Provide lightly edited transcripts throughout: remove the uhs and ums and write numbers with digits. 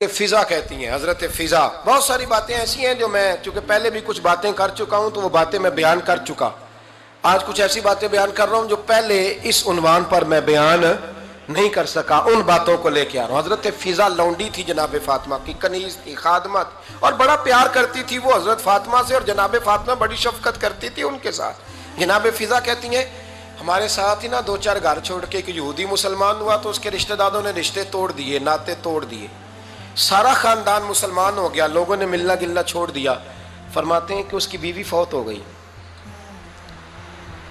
فضا کہتی ہیں، حضرت فضا. بہت ساری باتیں ایسی ہیں جو میں چونکہ پہلے بھی کچھ باتیں کر چکا ہوں تو وہ باتیں میں بیان کر چکا. آج کچھ ایسی باتیں بیان کر رہا ہوں جو پہلے اس عنوان پر میں بیان نہیں کر سکا، ان باتوں کو لے کے آ رہا ہوں. حضرت فضا لونڈی تھی جناب فاطمہ کی، کنیز تھی، خادمہ تھی، اور بڑا پیار کرتی تھی وہ حضرت فاطمہ سے، اور جناب فاطمہ بڑی شفقت کرتی تھی ان کے ساتھ. جناب فضا کہتی ہیں ہمارے ساتھ ہی نا دو چار گھر چھوڑ کے ایک یہودی مسلمان ہوا تو اس کے رشتہ داروں نے رشتے توڑ دیے، ناطے توڑ دیے، سارا خاندان مسلمان ہو گیا، لوگوں نے ملنا گلنا چھوڑ دیا. فرماتے ہیں کہ اس کی بیوی فوت ہو گئی.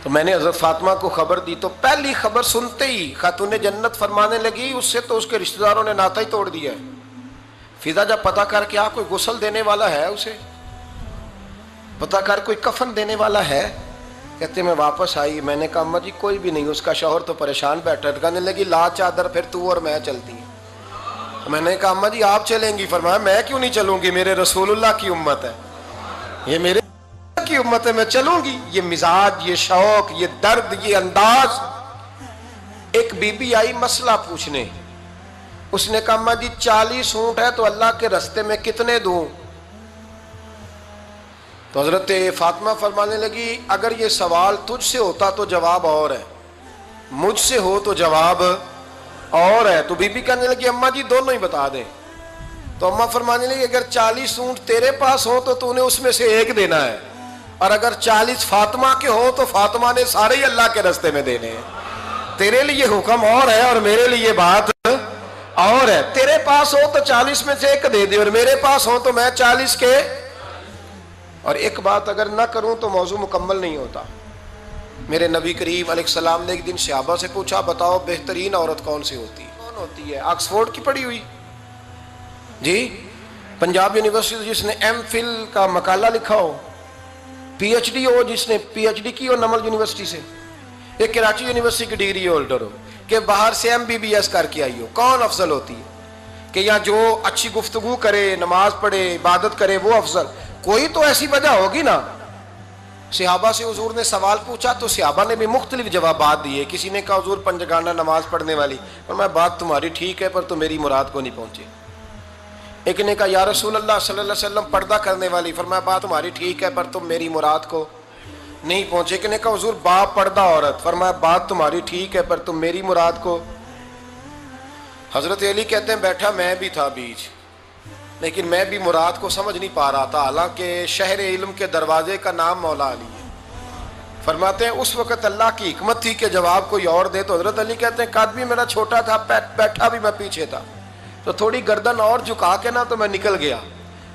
تو میں نے حضرت فاطمہ کو خبر دی تو پہلی خبر سنتے ہی خاتون جنت فرمانے لگی اس سے تو اس کے رشتہ داروں نے ناتا ہی توڑ دیا ہے. فضا جب پتہ کر کے کوئی غسل دینے والا ہے، اسے پتہ کر کوئی کفن دینے والا ہے، کہتے میں واپس آئی. میں نے کہا اماں جی کوئی بھی نہیں، اس کا شوہر تو پریشان بیٹھا ہے. کہنے لگی لا چادر پھر تو اور میں چلتی ہیں. میں نے کہا اماں جی آپ چلیں گی؟ فرمایا میں کیوں نہیں چلوں گی، میرے رسول اللہ کی امت ہے، یہ میرے کی امت ہے، میں چلوں گی. یہ مزاج، یہ شوق، یہ درد، یہ انداز. ایک بی بی آئی مسئلہ پوچھنے، اس نے کہا اماں جی 40 اونٹ ہے تو اللہ کے رستے میں کتنے دوں؟ تو حضرت فاطمہ فرمانے لگی اگر یہ سوال تجھ سے ہوتا تو جواب اور ہے، مجھ سے ہو تو جواب اور ہے. تو بی بی کہنے لگی اماں جی دونوں ہی بتا دیں. تو اماں فرمانے لگی اگر 40 اونٹ تیرے پاس ہو تو نے اس میں سے ایک دینا ہے، اور اگر 40 فاطمہ کے ہو تو فاطمہ نے سارے ہی اللہ کے رستے میں دینے ہیں. تیرے لیے حکم اور ہے اور میرے لیے بات اور ہے. تیرے پاس ہو تو 40 میں سے ایک دے دے، اور میرے پاس ہو تو میں 40 کے. اور ایک بات اگر نہ کروں تو موضوع مکمل نہیں ہوتا. میرے نبی کریم علیہ السلام نے ایک دن صحابہ سے پوچھا بتاؤ بہترین عورت کون سی ہوتی ہے؟ کون ہوتی ہے؟ آکسفورڈ کی پڑھی ہوئی جی، پنجاب یونیورسٹی جس نے ایم فل کا مقالہ لکھا ہو، پی ایچ ڈی ہو جس نے پی ایچ ڈی کی ہو نمل یونیورسٹی سے، ایک کراچی یونیورسٹی کی ڈگری ہولڈر ہو، کہ باہر سے ایم بی بی ایس کر کے آئی ہو. کون افضل ہوتی ہے؟ کہ یا جو اچھی گفتگو کرے، نماز پڑھے، عبادت کرے، وہ افضل؟ کوئی تو ایسی وجہ ہوگی نا. صحابہ سے حضور نے سوال پوچھا تو صحابہ نے بھی مختلف جوابات دیے. کسی نے کہا حضور پنجگانہ نماز پڑھنے والی، اور میں بات تمہاری ٹھیک ہے پر تم میری مراد کو نہیں پہنچے. ایک نے کہا یا رسول اللہ صلی اللہ علیہ وسلم پردہ کرنے والی، فرمایا بات تمہاری ٹھیک ہے پر تم میری مراد کو نہیں پہنچے. ایک نے کہا حضور با پردہ عورت، فرمایا بات تمہاری ٹھیک ہے پر تم میری مراد کو. حضرت علی کہتے ہیں بیٹھا میں بھی تھا بیچ، لیکن میں بھی مراد کو سمجھ نہیں پا رہا تھا، حالانکہ شہر علم کے دروازے کا نام مولا علی ہے. فرماتے ہیں اس وقت اللہ کی حکمت تھی کہ جواب کوئی اور دے. تو حضرت علی کہتے ہیں قد بھی میرا چھوٹا تھا، بیٹھا بھی میں پیچھے تھا، تو تھوڑی گردن اور جھکا کے نا تو میں نکل گیا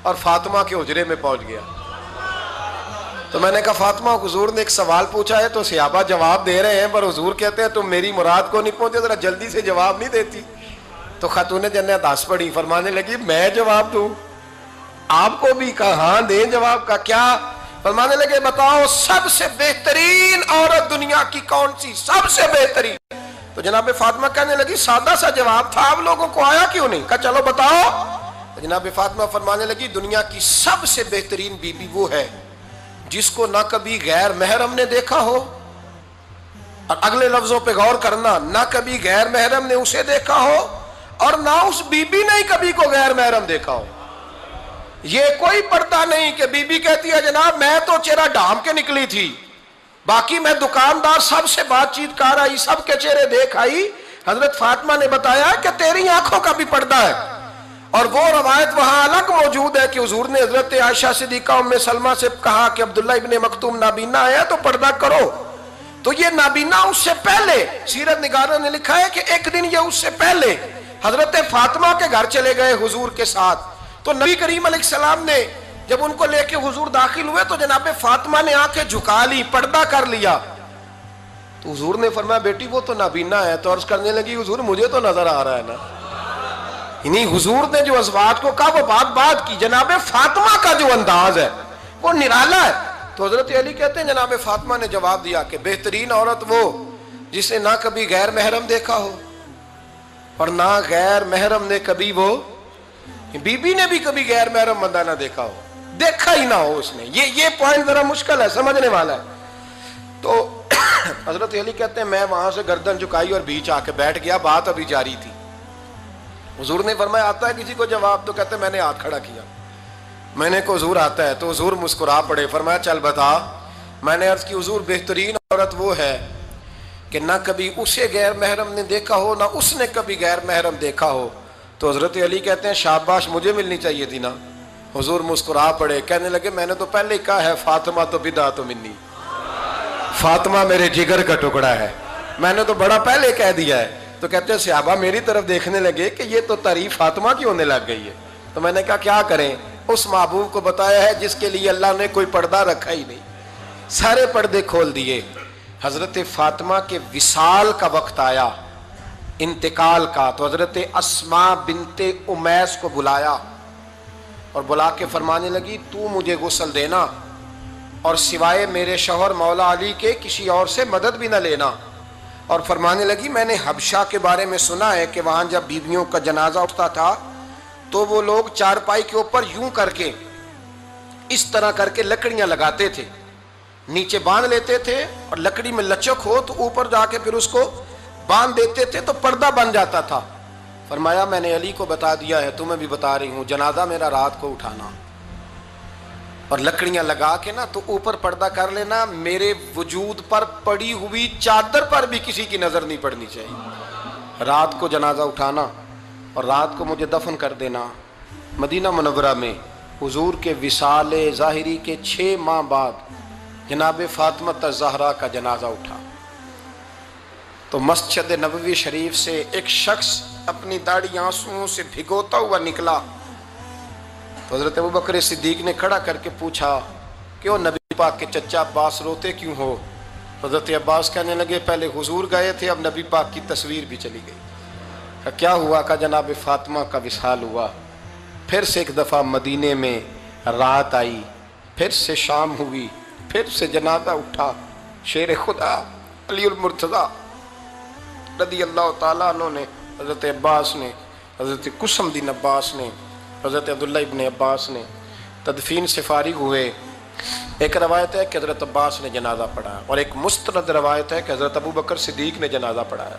اور فاطمہ کے حجرے میں پہنچ گیا. تو میں نے کہا فاطمہ حضور نے ایک سوال پوچھا ہے تو صحابہ جواب دے رہے ہیں پر حضور کہتے ہیں تم میری مراد کو نہیں پہنچے، ذرا جلدی سے جواب نہیں دیتی. تو خاتون جنت ہنس پڑی، فرمانے لگی میں جواب دوں؟ آپ کو بھی کہا ہاں دیں جواب کا. کیا؟ فرمانے لگے بتاؤ سب سے بہترین عورت دنیا کی کون سی، سب سے بہترین؟ تو جناب فاطمہ کہنے لگی سادہ سا جواب تھا، آپ لوگوں کو آیا کیوں نہیں؟ کہا چلو بتاؤ. جناب فاطمہ فرمانے لگی دنیا کی سب سے بہترین بی بی وہ ہے جس کو نہ کبھی غیر محرم نے دیکھا ہو، اور اگلے لفظوں پہ غور کرنا، نہ کبھی غیر محرم نے اسے دیکھا ہو اور نہ اس بی بی نے کبھی کو غیر محرم دیکھا ہو. یہ کوئی پردہ نہیں کہ بی بی کہتی ہے جناب میں تو چہرہ ڈھام کے نکلی تھی، باقی میں دکاندار سب سے بات چیت کر آئی، سب کے چہرے دیکھ آئی. حضرت فاطمہ نے بتایا کہ تیری آنکھوں کا بھی پردہ ہے. اور وہ روایت وہاں الگ موجود ہے کہ حضور نے حضرت عائشہ صدیقہ ام سلمہ سے کہا کہ عبداللہ ابن مکتوم نابینا ہے تو پردہ کرو. تو یہ نابینا اس سے پہلے سیرت نگاروں نے لکھا ہے کہ ایک دن یہ اس سے پہلے حضرت فاطمہ کے گھر چلے گئے حضور کے ساتھ. تو نبی کریم علیہ السلام نے جب ان کو لے کے حضور داخل ہوئے تو جناب فاطمہ نے آنکھیں جھکا لی، پردہ کر لیا. تو حضور نے فرمایا بیٹی وہ تو نابینا ہے. تو عرض کرنے لگی حضور مجھے تو نظر آ رہا ہے نا. یعنی حضور نے جو ازواج کو کہا وہ بات کی. جناب فاطمہ کا جو انداز ہے وہ نرالا ہے. تو حضرت علی کہتے ہیں جناب فاطمہ نے جواب دیا کہ بہترین عورت وہ جسے نہ کبھی غیر محرم دیکھا ہو اور نہ غیر محرم نے کبھی، وہ بی بی نے بھی کبھی غیر محرم بندہ نہ دیکھا ہو، دیکھا ہی نہ ہو اس نے. یہ پوائنٹ ذرا مشکل ہے، سمجھنے والا ہے. تو حضرت علی کہتے ہیں میں وہاں سے گردن جھکائی اور بیچ آ کے بیٹھ گیا. بات ابھی جاری تھی. حضور نے فرمایا آتا ہے کسی کو جواب؟ تو کہتے میں نے ہاتھ کھڑا کیا، میں نے کو حضور آتا ہے، تو حضور مسکرا پڑے، فرمایا چل بتا۔ میں نے عرض کی حضور بہترین عورت وہ ہے کہ نہ کبھی اسے غیر محرم نے دیکھا ہو نہ اس نے کبھی غیر محرم دیکھا ہو۔ تو حضرت علی کہتے ہیں شاباش، مجھے ملنی چاہیے تھی نا۔ حضور مسکرا پڑے، کہنے لگے میں نے تو پہلے ہی کہا ہے فاطمہ تو بدعت منی، فاطمہ میرے جگر کا ٹکڑا ہے، میں نے تو بڑا پہلے کہہ دیا ہے۔ تو کہتے ہیں صحابہ میری طرف دیکھنے لگے کہ یہ تو تعریف فاطمہ کی ہونے لگ گئی ہے۔ تو میں نے کہا کیا کریں؟ اس محبوب کو بتایا ہے جس کے لیے اللہ نے کوئی پردہ رکھا ہی نہیں، سارے پردے کھول دیے۔ حضرت فاطمہ کے وصال کا وقت آیا، انتقال کا، تو حضرت اسماء بنت امیس کو بلایا اور بلا کے فرمانے لگی تو مجھے غسل دینا اور سوائے میرے شوہر مولا علی کے کسی اور سے مدد بھی نہ لینا۔ اور فرمانے لگی میں نے حبشہ کے بارے میں سنا ہے کہ وہاں جب بیویوں کا جنازہ اٹھتا تھا تو وہ لوگ چارپائی کے اوپر یوں کر کے اس طرح کر کے لکڑیاں لگاتے تھے، نیچے باندھ لیتے تھے اور لکڑی میں لچک ہو تو اوپر جا کے پھر اس کو باندھ دیتے تھے تو پردہ بن جاتا تھا۔ فرمایا میں نے علی کو بتا دیا ہے، تمہیں بھی بتا رہی ہوں، جنازہ میرا رات کو اٹھانا اور لکڑیاں لگا کے نا تو اوپر پردہ کر لینا، میرے وجود پر پڑی ہوئی چادر پر بھی کسی کی نظر نہیں پڑنی چاہیے۔ رات کو جنازہ اٹھانا اور رات کو مجھے دفن کر دینا۔ مدینہ منورہ میں حضور کے وصال ظاہری کے 6 ماہ بعد جناب فاطمہ الزہرا کا جنازہ اٹھا تو مسجد نبوی شریف سے ایک شخص اپنی داڑھی آنسوؤں سے بھگوتا ہوا نکلا تو حضرت ابوبکر صدیق نے کھڑا کر کے پوچھا کیوں نبی پاک کے چچا عباس روتے کیوں ہو؟ حضرت عباس کہنے لگے پہلے حضور گئے تھے، اب نبی پاک کی تصویر بھی چلی گئی۔ کیا ہوا؟ کہ جناب فاطمہ کا وصال ہوا، پھر سے ایک دفعہ مدینے میں رات آئی، پھر سے شام ہوئی، پھر سے جنازہ اٹھا۔ شیر خدا علی المرتضیٰ رضی اللہ تعالیٰ عنہ نے، حضرت عباس نے، حضرت قسم بن عباس نے، حضرت عبداللہ ابن عباس نے تدفین سے فارغ ہوئے۔ ایک روایت ہے کہ حضرت عباس نے جنازہ پڑھایا اور ایک مستند روایت ہے کہ حضرت ابوبکر صدیق نے جنازہ پڑھایا۔